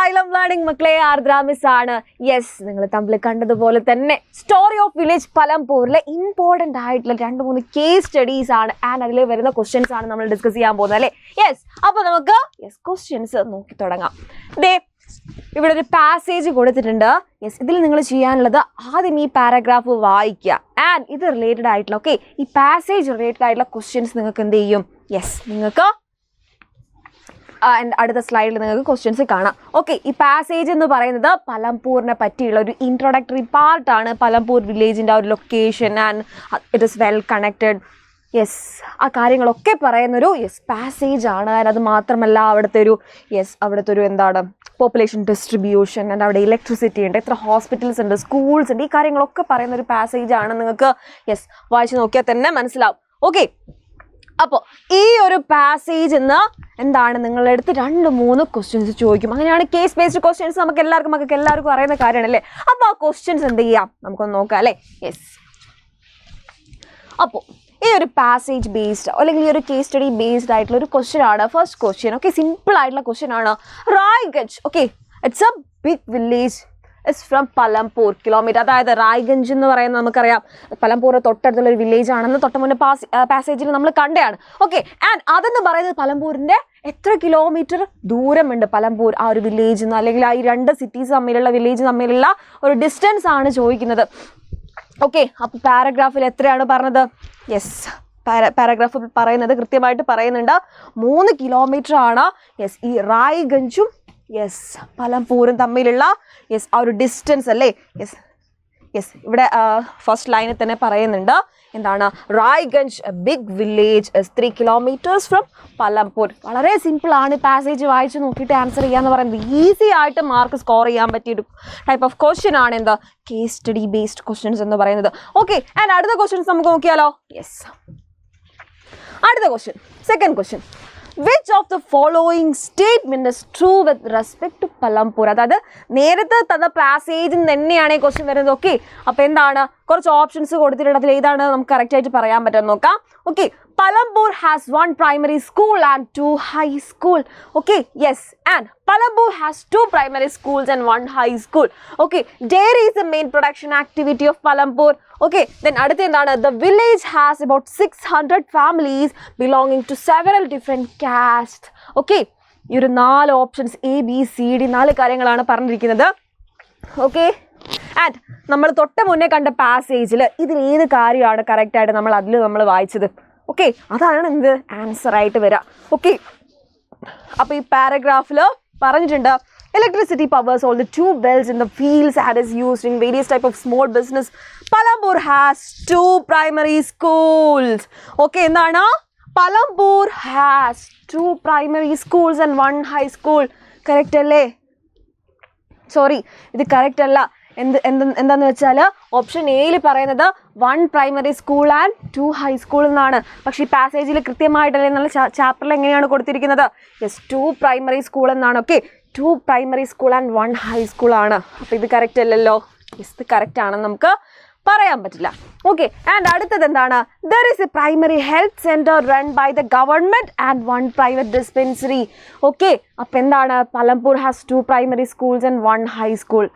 Asylum Learning മക്കളെ ആർദ്ര miss ആണ്. Yes, നിങ്ങൾ തമ്മിൽ കണ്ടതുപോലെ തന്നെ സ്റ്റോറി ഓഫ് വില്ലേജ് പലംപൂരിലെ ഇമ്പോർട്ടൻ്റ് ആയിട്ടുള്ള 2-3 കേസ് സ്റ്റഡീസ് ആണ് ആൻഡ് അതിൽ വരുന്ന ക്വസ്റ്റ്യൻസ് ആണ് നമ്മൾ ഡിസ്കസ് ചെയ്യാൻ പോകുന്നത് അല്ലേ. യെസ്, അപ്പോൾ നമുക്ക് ക്വസ്റ്റ്യൻസ് നോക്കി തുടങ്ങാം. ഇവിടെ ഒരു പാസേജ് കൊടുത്തിട്ടുണ്ട്. യെസ്, ഇതിൽ നിങ്ങൾ ചെയ്യാനുള്ളത് ആദ്യം ഈ പാരഗ്രാഫ് വായിക്കുക ആൻഡ് ഇത് റിലേറ്റഡ് ആയിട്ടുള്ള ഈ പാസേജ് റിലേറ്റഡ് ആയിട്ടുള്ള ക്വസ്റ്റ്യൻസ് നിങ്ങൾക്ക് എന്ത് ചെയ്യും. യെസ്, നിങ്ങൾക്ക് അടുത്ത സ്ലൈഡിൽ നിങ്ങൾക്ക് ക്വസ്റ്റ്യൻസ് കാണാം. ഈ പാസേജ് എന്ന് പറയുന്നത് പലംപൂരിനെ പറ്റിയുള്ള ഒരു ഇൻട്രൊഡക്ടറി പാർട്ടാണ്. പലംപൂർ വില്ലേജിൻ്റെ ആ ഒരു location and it is well connected. Yes, ആ കാര്യങ്ങളൊക്കെ പറയുന്നൊരു പാസേജ് ആണ്. ആൻഡ് അത് മാത്രമല്ല അവിടുത്തെ ഒരു എന്താണ് പോപ്പുലേഷൻ ഡിസ്ട്രിബ്യൂഷൻ ആൻഡ് അവിടെ ഇലക്ട്രിസിറ്റി ഉണ്ട്, എത്ര ഹോസ്പിറ്റൽസ് ഉണ്ട്, സ്കൂൾസ് ഉണ്ട്, ഈ കാര്യങ്ങളൊക്കെ പറയുന്ന ഒരു പാസേജ് ആണ്. നിങ്ങൾക്ക് വായിച്ച് നോക്കിയാൽ തന്നെ മനസ്സിലാവും. അപ്പോൾ ഈ ഒരു പാസേജ് എന്ന് എന്താണ് നിങ്ങളുടെ അടുത്ത് 2-3 ക്വസ്റ്റ്യൻസ് ചോദിക്കും. അങ്ങനെയാണ് കേസ് ബേസ്ഡ് ക്വസ്റ്റ്യൻസ് നമുക്ക് എല്ലാവർക്കും അറിയുന്ന കാര്യമാണല്ലേ. അപ്പോൾ ആ ക്വസ്റ്റ്യൻസ് എന്ത് ചെയ്യാം നമുക്കൊന്ന് നോക്കാം അല്ലേ. യെസ്, അപ്പോൾ ഈ ഒരു പാസേജ് ബേസ്ഡ് അല്ലെങ്കിൽ ഈ ഒരു കേസ് സ്റ്റഡി ബേസ്ഡ് ആയിട്ടുള്ള ഒരു ക്വസ്റ്റ്യൻ ആണ്. ഫസ്റ്റ് ക്വസ്റ്റ്യൻ സിമ്പിൾ ആയിട്ടുള്ള ക്വസ്റ്റ്യൻ ആണ്. Raiganj it's a big village is from Palampur kilometer. അതായത് റായ്ഗഞ്ച് എന്ന് പറയുന്നത് നമുക്കറിയാം പലംപൂർ തൊട്ടടുത്തുള്ള ഒരു വില്ലേജ് ആണെന്ന് തൊട്ട് മുന്നേ പാസേജിൽ നമ്മൾ കണ്ടതാണ്. ആൻഡ് അതെന്ന് പറയുന്നത് പലംപൂരിൻ്റെ എത്ര കിലോമീറ്റർ ദൂരമുണ്ട് പലംപൂർ ആ ഒരു വില്ലേജ് നിന്ന്, അല്ലെങ്കിൽ ആ ഈ 2 സിറ്റീസ് തമ്മിലുള്ള വില്ലേജ് തമ്മിലുള്ള ഒരു ഡിസ്റ്റൻസ് ആണ് ചോദിക്കുന്നത്. അപ്പോൾ പാരഗ്രാഫിൽ എത്രയാണ് പറഞ്ഞത്. യെസ്, പാരഗ്രാഫിൽ പറയുന്നത് കൃത്യമായിട്ട് പറയുന്നുണ്ട് 3 കിലോമീറ്റർ ആണ്. ഈ റായ്ഗഞ്ചും പലംപൂരും തമ്മിലുള്ള ആ ഒരു ഡിസ്റ്റൻസ് അല്ലേ. ഇവിടെ ഫസ്റ്റ് ലൈനിൽ തന്നെ പറയുന്നുണ്ട് എന്താണ്, Raiganj big village 3 kilometers from Palampur. വളരെ സിമ്പിൾ ആണ്. പാസേജ് വായിച്ച് നോക്കിയിട്ട് ആൻസർ ചെയ്യാന്ന് പറയുന്നത് ഈസി ആയിട്ട് മാർക്ക് സ്കോർ ചെയ്യാൻ പറ്റിയൊരു ടൈപ്പ് ഓഫ് ക്വസ്റ്റ്യൻ ആണ് എന്താ കേസ് സ്റ്റഡി ബേസ്ഡ് ക്വസ്റ്റ്യൻസ് എന്ന് പറയുന്നത്. ആൻഡ് അടുത്ത ക്വസ്റ്റ്യൻസ് നമുക്ക് നോക്കിയാലോ. അടുത്ത question, second question, which of the following statement is true with respect to പലംപൂർ. അതായത് നേരത്തെ തന്ന പാസേജിൽ തന്നെയാണ് ഈ ക്വസ്റ്റ്യൻ വരുന്നത്. അപ്പോൾ എന്താണ് കുറച്ച് ഓപ്ഷൻസ് കൊടുത്തിട്ടുണ്ട്, അതിൽ ഏതാണ് നമുക്ക് കറക്റ്റ് ആയിട്ട് പറയാൻ പറ്റുമെന്ന് നോക്കാം. Palampur has 1 primary school and 2 high school. And Palampur has 2 primary schools and 1 high school. Dairy is the main production activity of Palampur. Then അടുത്ത എന്താണ്, the village has about 600 families belonging to several different castes. ഈ ഒരു 4 options ABCD 4 കാര്യങ്ങളാണ് പറഞ്ഞിരിക്കുന്നത്. And നമ്മൾ തൊട്ട് മുന്നേ കണ്ട പാസേജിൽ ഇതിൽ ഏത് കാര്യമാണ് കറക്റ്റായിട്ട് നമ്മൾ വായിച്ചത്. അതാണ് എന്ത് ആൻസർ ആയിട്ട് വരിക. അപ്പോൾ ഈ പാരഗ്രാഫിൽ പറഞ്ഞിട്ടുണ്ട് electricity powers all the 2 wells in the fields and is used in various type of small business. Palampur has 2 primary schools. എന്താണ്, Palampur has 2 primary schools and 1 high school. Correct അല്ലേ? സോറി, ഇത് correct അല്ല. എന്താന്ന് വെച്ചാൽ option എയിൽ പറയുന്നത് 1 primary school and 2 high school എന്നാണ്. പക്ഷേ ഈ പാസേജിൽ കൃത്യമായിട്ടല്ലേ നല്ല ചാപ്റ്ററിൽ എങ്ങനെയാണ് കൊടുത്തിരിക്കുന്നത്. 2 primary school എന്നാണ്. 2 primary school and 1 high school ആണ്. അപ്പോൾ ഇത് കറക്റ്റ് അല്ലല്ലോ. ഇത് കറക്റ്റ് ആണെന്ന് നമുക്ക് പറയാൻ പറ്റില്ല. ആൻഡ് അടുത്തത് എന്താണ്, there is a primary health center run by the government and 1 private dispensary. അപ്പോൾ എന്താണ്, പലംപൂർ has 2 primary schools and 1 high school.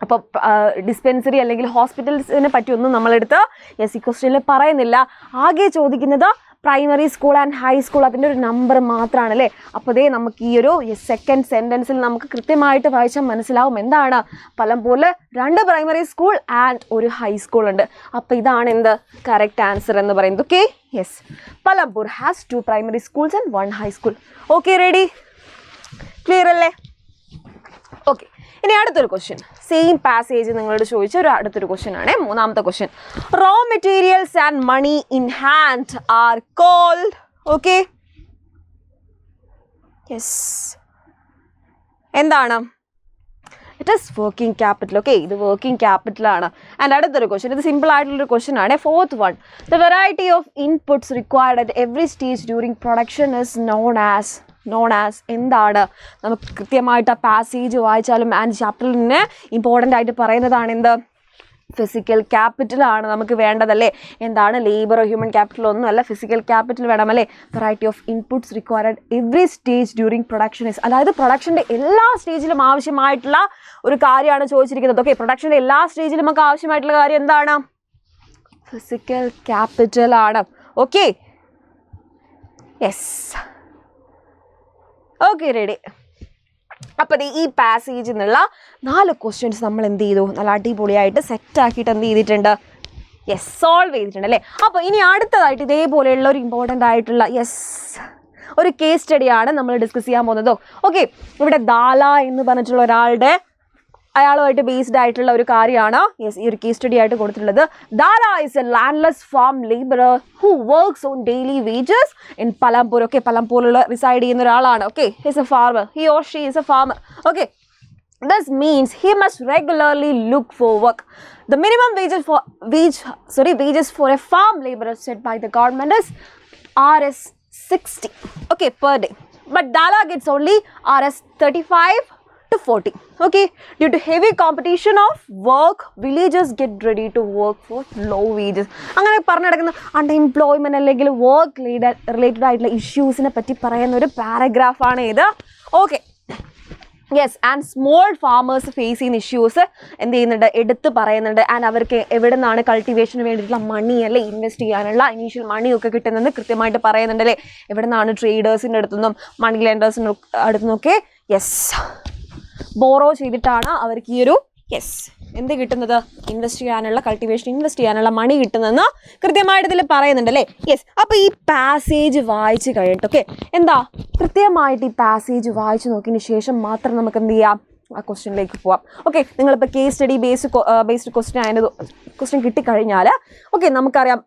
അപ്പോൾ ഡിസ്പെൻസറി അല്ലെങ്കിൽ ഹോസ്പിറ്റൽസിനെ പറ്റിയൊന്നും നമ്മളെടുത്ത് ഈ ക്വസ്റ്റ്യനിൽ പറയുന്നില്ല. ആകെ ചോദിക്കുന്നത് primary school and high school, അതിൻ്റെ ഒരു നമ്പർ മാത്രമാണ് അല്ലേ. അപ്പോൾ നമുക്ക് ഈ ഒരു സെക്കൻഡ് സെൻറ്റൻസിൽ നമുക്ക് കൃത്യമായിട്ട് വായിച്ചാൽ മനസ്സിലാവും എന്താണ്, പലംപൂരിൽ 2 primary school and 1 high school ഉണ്ട്. അപ്പോൾ ഇതാണ് എന്ത് കറക്റ്റ് ആൻസർ എന്ന് പറയുന്നത്. Palampur has 2 primary schools and 1 high school. Ready, clear അല്ലേ? ഇനി അടുത്തൊരു ക്വസ്റ്റ്യൻ, സെയിം പാസേജ് നിങ്ങളോട് ചോദിച്ച അടുത്തൊരു ക്വസ്റ്റ്യൻ ആണ്. 3ാമത്തെ question, raw materials and money in hand are called. എന്താണ്, ഇറ്റ് ഈസ് വർക്കിംഗ് ക്യാപിറ്റൽ. ഇത് വർക്കിംഗ് ക്യാപിറ്റൽ ആണ്. ആൻഡ് അടുത്തൊരു ക്വസ്റ്റ്യൻ, ഇത് സിമ്പിൾ ആയിട്ടുള്ളൊരു ക്വസ്റ്റ്യൻ ആണ്. 4th one, the variety of inputs required at every stage during production is known as എന്താണ്, നമുക്ക് കൃത്യമായിട്ട് ആ പാസേജ് വായിച്ചാലും ആൻഡ് ചാപ്റ്ററിൽ തന്നെ ഇമ്പോർട്ടൻ്റ് ആയിട്ട് പറയുന്നതാണ് എന്ത് ഫിസിക്കൽ ക്യാപിറ്റൽ ആണ് നമുക്ക് വേണ്ടതല്ലേ. എന്താണ് ലേബർ ഹ്യൂമൻ ക്യാപിറ്റൽ ഒന്നുമല്ല, ഫിസിക്കൽ ക്യാപിറ്റൽ വേണമല്ലേ. Variety of inputs required every stage during production is, അതായത് പ്രൊഡക്ഷൻ്റെ എല്ലാ സ്റ്റേജിലും ആവശ്യമായിട്ടുള്ള ഒരു കാര്യമാണ് ചോദിച്ചിരിക്കുന്നത്. ഓക്കെ, പ്രൊഡക്ഷൻ്റെ എല്ലാ സ്റ്റേജിലും നമുക്ക് ആവശ്യമായിട്ടുള്ള കാര്യം എന്താണ്? ഫിസിക്കൽ ക്യാപിറ്റൽ ആണ്. Okay, yes, okay, ready. അപ്പോൾ ഈ പാസേജിൽ നിന്നുള്ള 4 ക്വസ്റ്റ്യൻസ് നമ്മൾ എന്ത് ചെയ്തു? നല്ല അടിപൊളിയായിട്ട് സെറ്റാക്കിയിട്ട് എന്ത് ചെയ്തിട്ടുണ്ട്? യെസ്, സോൾവ് ചെയ്തിട്ടുണ്ട് അല്ലേ. അപ്പോൾ ഇനി അടുത്തതായിട്ട് ഇതേപോലെയുള്ള ഒരു ഇമ്പോർട്ടൻ്റ് ആയിട്ടുള്ള ഒരു കേസ് സ്റ്റഡിയാണ് നമ്മൾ ഡിസ്കസ് ചെയ്യാൻ പോകുന്നത്. ഓക്കെ, ഇവിടെ ദാല എന്ന് പറഞ്ഞിട്ടുള്ള അയാളുമായിട്ട് ബേസ്ഡ് ആയിട്ടുള്ള ഒരു കാര്യമാണ് ഈ ഒരു കേസ് സ്റ്റഡി ആയിട്ട് കൊടുത്തിട്ടുള്ളത്. Dala is a landless farm labourer who works on daily wages in Palampur. Okay, പലംപൂരിൽ റിസൈഡ് ചെയ്യുന്ന ഒരാളാണ്. Okay, he's a farmer, he or she is a farmer. Okay, this means he must regularly look for work. The minimum wages for a farm laborer set by the government is Rs 60, okay, per day, but Dala gets only Rs 35 to 40. Okay, due to heavy competition of work, villagers get ready to work for low wages. അങ്ങനെ പറഞ്ഞു നടക്കുന്ന unemployment അല്ലെങ്കിൽ work related ആയിട്ടുള്ള ഇഷ്യൂസിനെ പറ്റി പറയുന്ന ഒരു പാരഗ്രാഫാണ് ഇത്. Okay, yes, and small farmers face ചെയ്യുന്ന ഇഷ്യൂസ് എന്ത് ചെയ്യുന്നുണ്ട്? എടുത്ത് പറയുന്നുണ്ട്. ആൻഡ് അവർക്ക് എവിടെ നിന്നാണ് കൾട്ടിവേഷന് വേണ്ടിയിട്ടുള്ള മണി അല്ലെ, ഇൻവെസ്റ്റ് ചെയ്യാനുള്ള ഇനീഷ്യൽ മണിയൊക്കെ കിട്ടുന്നത് കൃത്യമായിട്ട് പറയുന്നുണ്ട് അല്ലേ. എവിടെ നിന്നാണ്? ട്രേഡേഴ്സിൻ്റെ അടുത്തുനിന്നും മണി ലെൻഡേഴ്സിൻ്റെ അടുത്തുനിന്നൊക്കെ ബോറോ ചെയ്തിട്ടാണ് അവർക്ക് ഈ ഒരു എന്ത് കിട്ടുന്നത്? ഇൻവെസ്റ്റ് ചെയ്യാനുള്ള, കൾട്ടിവേഷൻ ഇൻവെസ്റ്റ് ചെയ്യാനുള്ള മണി കിട്ടുന്നതെന്ന് കൃത്യമായിട്ട് ഇതിൽ പറയുന്നുണ്ട് അല്ലേ. യെസ്, അപ്പോൾ ഈ പാസേജ് വായിച്ച് കഴിഞ്ഞിട്ട് എന്താ കൃത്യമായിട്ട് ഈ പാസേജ് വായിച്ച് നോക്കിയതിന് ശേഷം മാത്രം നമുക്ക് എന്ത് ചെയ്യാം? ആ ക്വസ്റ്റ്യനിലേക്ക് പോവാം. ഓക്കെ, നിങ്ങളിപ്പോൾ കേസ് സ്റ്റഡി ബേസ്ഡ് ക്വസ്റ്റ്യൻ കിട്ടിക്കഴിഞ്ഞാൽ നമുക്കറിയാം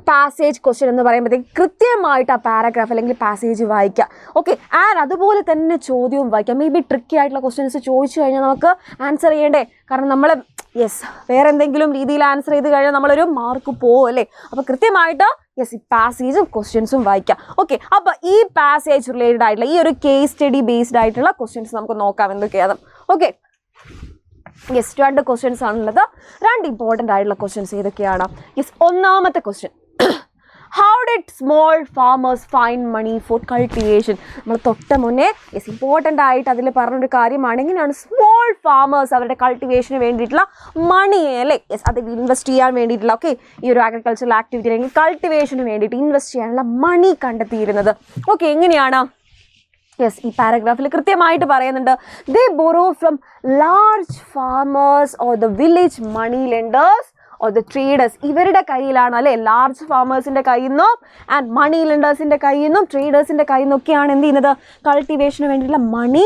പാസേജ് ക്വസ്റ്റ്യൻ എന്ന് പറയുമ്പോഴത്തേക്ക് കൃത്യമായിട്ട് ആ പാരഗ്രാഫ് അല്ലെങ്കിൽ പാസേജ് വായിക്കുക. ഓക്കെ, ആൻഡ് അതുപോലെ തന്നെ ചോദ്യവും വായിക്കുക. മേ ബി ട്രിക്കി ആയിട്ടുള്ള ക്വസ്റ്റ്യൻസ് ചോദിച്ചു കഴിഞ്ഞാൽ നമുക്ക് ആൻസർ ചെയ്യേണ്ടേ? കാരണം നമ്മൾ വേറെ എന്തെങ്കിലും രീതിയിൽ ആൻസർ ചെയ്ത് കഴിഞ്ഞാൽ നമ്മളൊരു മാർക്ക് പോകും അല്ലേ. അപ്പോൾ കൃത്യമായിട്ട് ഈ പാസേജും ക്വസ്റ്റ്യൻസും വായിക്കുക. ഓക്കെ, അപ്പോൾ ഈ പാസേജ് റിലേറ്റഡ് ആയിട്ടുള്ള ഈ ഒരു കേസ് സ്റ്റഡി ബേസ്ഡ് ആയിട്ടുള്ള ക്വസ്റ്റ്യൻസ് നമുക്ക് നോക്കാം എന്തൊക്കെയാണ്. ഓക്കെ, 2 ക്വസ്റ്റ്യൻസ് ആണുള്ളത്. 2 ഇമ്പോർട്ടൻ്റ് ആയിട്ടുള്ള ക്വസ്റ്റ്യൻസ് ഏതൊക്കെയാണ്? ഒന്നാമത്തെ question, how did small farmers find money for cultivation? നമ്മൾ തൊട്ട് മുന്നേ ഇമ്പോർട്ടൻ്റ് ആയിട്ട് അതിൽ പറഞ്ഞൊരു കാര്യമാണ് എങ്ങനെയാണ് സ്മോൾ ഫാമേഴ്സ് അവരുടെ കൾട്ടിവേഷന് വേണ്ടിയിട്ടുള്ള മണി അല്ലേ, അത് ഇൻവെസ്റ്റ് ചെയ്യാൻ വേണ്ടിയിട്ടുള്ള ഈ ഒരു അഗ്രികൾച്ചറൽ ആക്ടിവിറ്റി അല്ലെങ്കിൽ കൾട്ടിവേഷന് വേണ്ടിയിട്ട് ഇൻവെസ്റ്റ് ചെയ്യാനുള്ള മണി കണ്ടെത്തിയിരുന്നത്. ഓക്കെ, എങ്ങനെയാണ്? ഈ പാരഗ്രാഫിൽ കൃത്യമായിട്ട് പറയുന്നുണ്ട്. They borrow from large farmers or the village money lenders or the traders. ഇവരുടെ കയ്യിലാണ് അല്ലേ, ലാർജ് ഫാമേഴ്സിൻ്റെ കയ്യിൽ നിന്നും ആൻഡ് മണി ലെൻഡേഴ്സിൻ്റെ കയ്യിൽ നിന്നും ട്രേഡേഴ്സിൻ്റെ കയ്യിൽ നിന്നൊക്കെയാണ് എന്ത് ചെയ്യുന്നത്? കൾട്ടിവേഷന് വേണ്ടിയിട്ടുള്ള മണി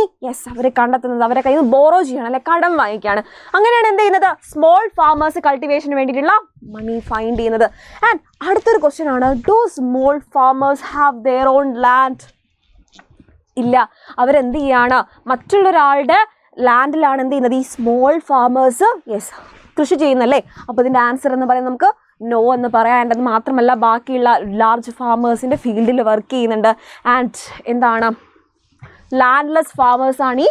അവർ കണ്ടെത്തുന്നത്. അവരുടെ കയ്യിൽ നിന്ന് ബോറോ ചെയ്യണം അല്ലെ, കടം വാങ്ങിക്കുകയാണ്. അങ്ങനെയാണ് എന്ത് ചെയ്യുന്നത്? സ്മോൾ ഫാമേഴ്സ് കൾട്ടിവേഷന് വേണ്ടിയിട്ടുള്ള മണി ഫൈൻഡ് ചെയ്യുന്നത്. ആൻഡ് അടുത്തൊരു ക്വസ്റ്റ്യൻ ആണ്, do small farmers have their own land? ഇല്ല, അവരെന്ത് ചെയ്യാണ്? മറ്റുള്ളൊരാളുടെ ലാൻഡിലാണ് എന്ത് ചെയ്യുന്നത്? ഈ സ്മോൾ ഫാമേഴ്സ് കൃഷി ചെയ്യുന്നല്ലേ. അപ്പോൾ ഇതിൻ്റെ ആൻസർ എന്ന് പറയുന്നത് നമുക്ക് നോ എന്ന് പറയാം. ആൻഡ് അത് മാത്രമല്ല, ബാക്കിയുള്ള ലാർജ് ഫാമേഴ്സിൻ്റെ ഫീൽഡിൽ വർക്ക് ചെയ്യുന്നുണ്ട്. ആൻഡ് എന്താണ്? ലാൻഡ്ലെസ് ഫാമേഴ്സാണ് ഈ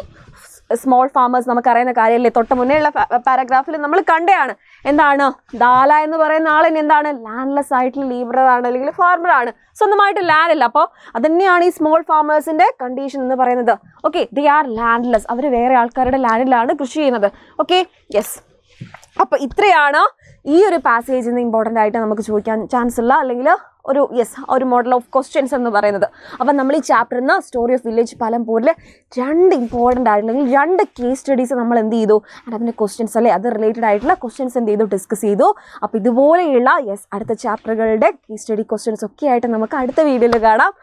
സ്മോൾ ഫാമേഴ്സ്. നമുക്കറിയുന്ന കാര്യമല്ലേ, തൊട്ട് മുന്നേ ഉള്ള പാരഗ്രാഫിൽ നമ്മൾ കണ്ടതാണ്. എന്താണ്? ദാല എന്ന് പറയുന്ന ആളിന് എന്താണ്? ലാൻഡ്ലെസ് ആയിട്ടുള്ള ലീബറാണ് അല്ലെങ്കിൽ ഫാർമറാണ്, സ്വന്തമായിട്ട് ലാൻഡ് ഇല്ല. അപ്പോൾ അത് തന്നെയാണ് ഈ സ്മോൾ ഫാമേഴ്സിൻ്റെ കണ്ടീഷൻ എന്ന് പറയുന്നത്. ഓക്കെ, ദേ ആർ ലാൻഡ്ലെസ്, അവർ വേറെ ആൾക്കാരുടെ ലാൻഡിലാണ് കൃഷി ചെയ്യുന്നത്. Okay, yes. അപ്പോൾ ഇത്രയാണ് ഈ ഒരു പാസേജിൽ നിന്ന് ഇമ്പോർട്ടൻ്റ് ആയിട്ട് നമുക്ക് ചോദിക്കാൻ ചാൻസ് ഉള്ള അല്ലെങ്കിൽ ഒരു മോഡൽ ഓഫ് ക്വസ്റ്റ്യൻസ് എന്ന് പറയുന്നത്. അപ്പം നമ്മൾ ഈ ചാപ്റ്ററിൽ നിന്ന് സ്റ്റോറി ഓഫ് വില്ലേജ് പലംപൂരിൽ 2 ഇമ്പോർട്ടൻ്റ് ആയിട്ടുള്ള 2 കേസ് സ്റ്റഡീസ് നമ്മൾ എന്ത് ചെയ്തു? ആൻഡ് അതിൻ്റെ ക്വസ്റ്റ്യൻസ് അല്ലേ, അത് റിലേറ്റഡ് ആയിട്ടുള്ള ക്വസ്റ്റ്യൻസ് എന്ത് ചെയ്തു? ഡിസ്കസ് ചെയ്തു. അപ്പോൾ ഇതുപോലെയുള്ള അടുത്ത ചാപ്റ്ററുകളുടെ കേസ് സ്റ്റഡി ക്വസ്റ്റ്യൻസ് ഒക്കെ ആയിട്ട് നമുക്ക് അടുത്ത വീഡിയോയിൽ കാണാം.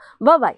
ബൈ.